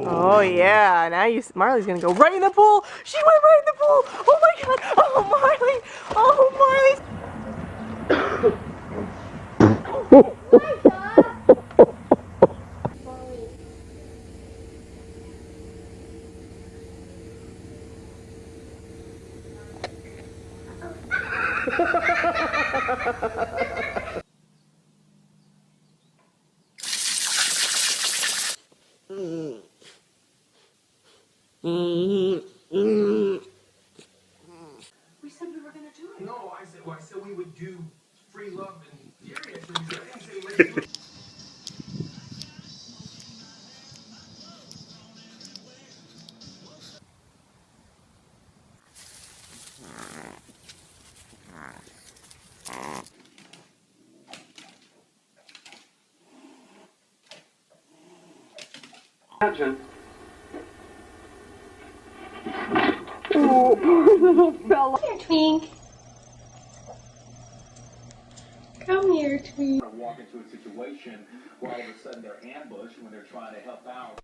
Oh yeah, now Marley's gonna go right in the pool. She went right in the pool. Oh my god. Oh Marley. Oh Marley. We said we were gonna do it. No, I said we would do free love and fury. I didn't say let's do it. Imagine. Oh, poor little fella. Come here, Twink. Come here, Twink. Walk into a situation where all of a sudden they're ambushed when they're trying to help out.